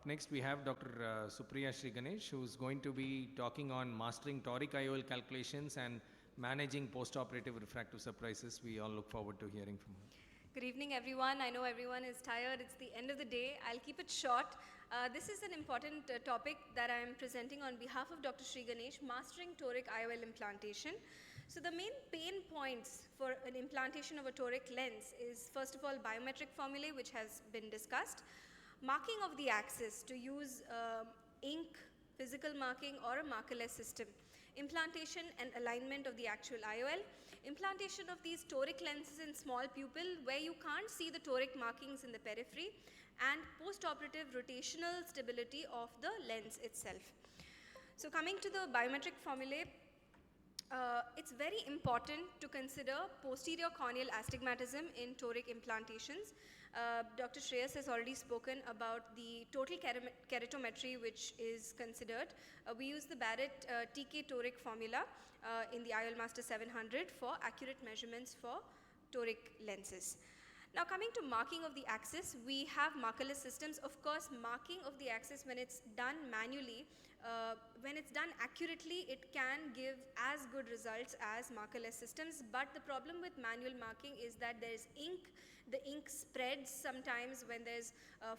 Up next, we have Dr. Supriya Sri Ganesh, who's going to be talking on mastering toric IOL calculations and managing post-operative refractive surprises. We all look forward to hearing from her. Good evening, everyone. I know everyone is tired. It's the end of the day. I'll keep it short. This is an important topic that I'm presenting on behalf of Dr. Sri Ganesh, mastering toric IOL implantation. So the main pain points for an implantation of a toric lens is, first of all, biometric formulae, which has been discussed, marking of the axis to use ink, physical marking, or a markerless system, implantation and alignment of the actual IOL, implantation of these toric lenses in small pupil where you can't see the toric markings in the periphery, and post-operative rotational stability of the lens itself. So coming to the biometric formulae, it's very important to consider posterior corneal astigmatism in toric implantations. Dr. Shreyas has already spoken about the total keratometry which is considered. We use the Barrett TK toric formula in the IOLmaster 700 for accurate measurements for toric lenses. Now coming to marking of the axis, we have markerless systems. Of course, marking of the axis when it's done manually, when it's done accurately, it can give as good results as markerless systems. But the problem with manual marking is that there's ink. The ink spreads sometimes when there's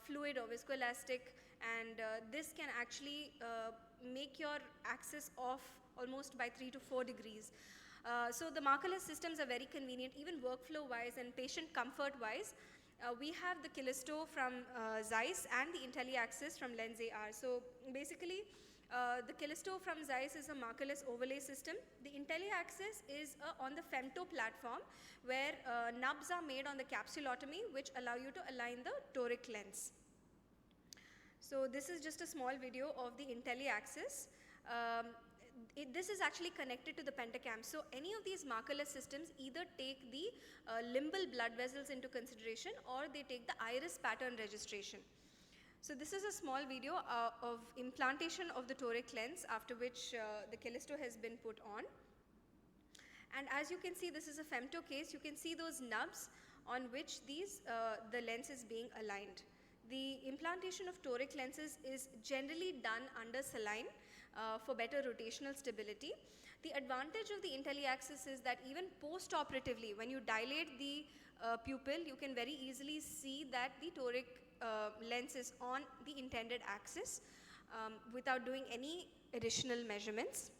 fluid or viscoelastic, and this can actually make your axis off almost by 3 to 4 degrees. So the markerless systems are very convenient, even workflow-wise and patient comfort-wise. We have the Callisto from Zeiss and the IntelliAxis from Lens AR. So basically, the Callisto from Zeiss is a markerless overlay system. The IntelliAxis is on the femto platform where nubs are made on the capsulotomy which allow you to align the toric lens. So this is just a small video of the IntelliAxis. This is actually connected to the pentacam. So any of these markerless systems either take the limbal blood vessels into consideration or they take the iris pattern registration. So this is a small video of implantation of the toric lens, after which the Callisto has been put on. And as you can see, this is a femto case. You can see those nubs on which the lens is being aligned. The implantation of toric lenses is generally done under saline for better rotational stability. The advantage of the IntelliAxis is that even post-operatively, when you dilate the pupil, you can very easily see that the toric lens is on the intended axis without doing any additional measurements.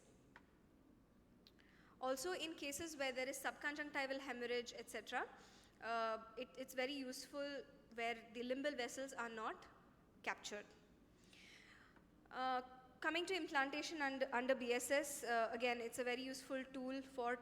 Also, in cases where there is subconjunctival hemorrhage, etc., it's very useful where the limbal vessels are not captured. Coming to implantation under BSS, again, it's a very useful tool for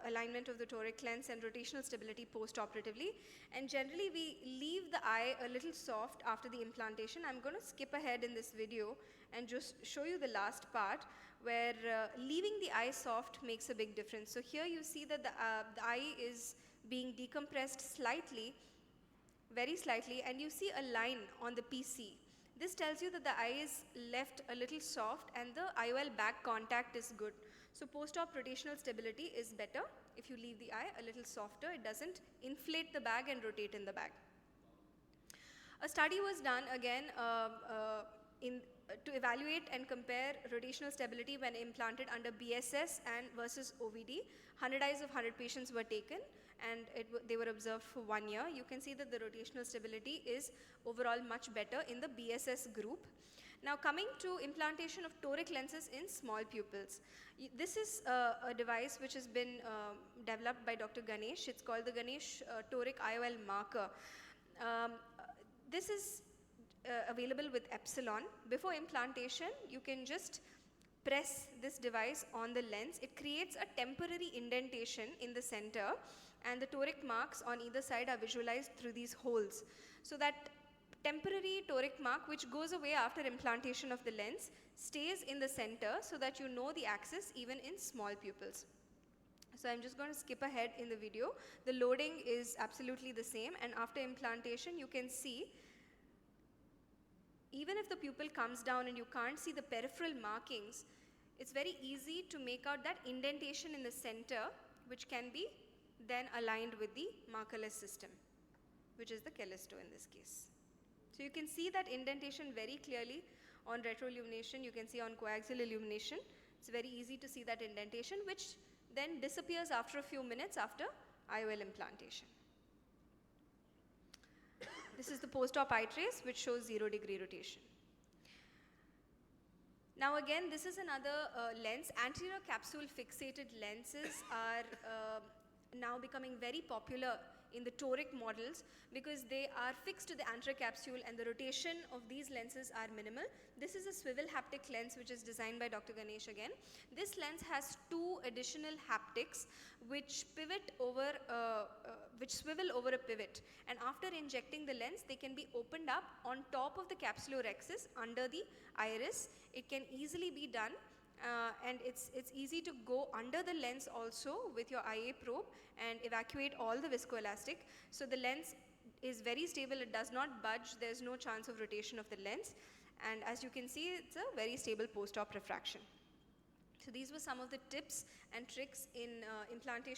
alignment of the toric lens and rotational stability post-operatively. And generally, we leave the eye a little soft after the implantation. I'm going to skip ahead in this video and just show you the last part where leaving the eye soft makes a big difference. So here you see that the eye is being decompressed slightly, very slightly, and you see a line on the PC. This tells you that the eye is left a little soft and the IOL back contact is good. So post-op rotational stability is better if you leave the eye a little softer. It doesn't inflate the bag and rotate in the bag. A study was done again to evaluate and compare rotational stability when implanted under BSS and versus OVD. 100 eyes of 100 patients were taken and they were observed for 1 year. You can see that the rotational stability is overall much better in the BSS group. Now coming to implantation of toric lenses in small pupils. This is a device which has been developed by Dr. Ganesh. It's called the Ganesh Toric IOL Marker. This is available with Epsilon. Before implantation, you can just press this device on the lens. It creates a temporary indentation in the center, and the toric marks on either side are visualized through these holes. So that temporary toric mark, which goes away after implantation of the lens, stays in the center so that you know the axis even in small pupils. So I'm just going to skip ahead in the video. The loading is absolutely the same, and after implantation you can see even if the pupil comes down and you can't see the peripheral markings, it's very easy to make out that indentation in the center, which can be then aligned with the markerless system, which is the Callisto in this case. So you can see that indentation very clearly on retroillumination. You can see on coaxial illumination. It's very easy to see that indentation, which then disappears after a few minutes after IOL implantation. This is the post-op eye trace, which shows 0-degree rotation. Now again, this is another lens. Anterior capsule fixated lenses are now becoming very popular in the toric models because they are fixed to the anterior capsule and the rotation of these lenses are minimal. This is a swivel haptic lens which is designed by Dr. Ganesh again. This lens has 2 additional haptics which pivot over, which swivel over a pivot, and after injecting the lens they can be opened up on top of the capsulorhexis under the iris. It can easily be done. And it's easy to go under the lens also with your IA probe and evacuate all the viscoelastic. So the lens is very stable, it does not budge, there's no chance of rotation of the lens, and as you can see, it's a very stable post-op refraction. So these were some of the tips and tricks in implantation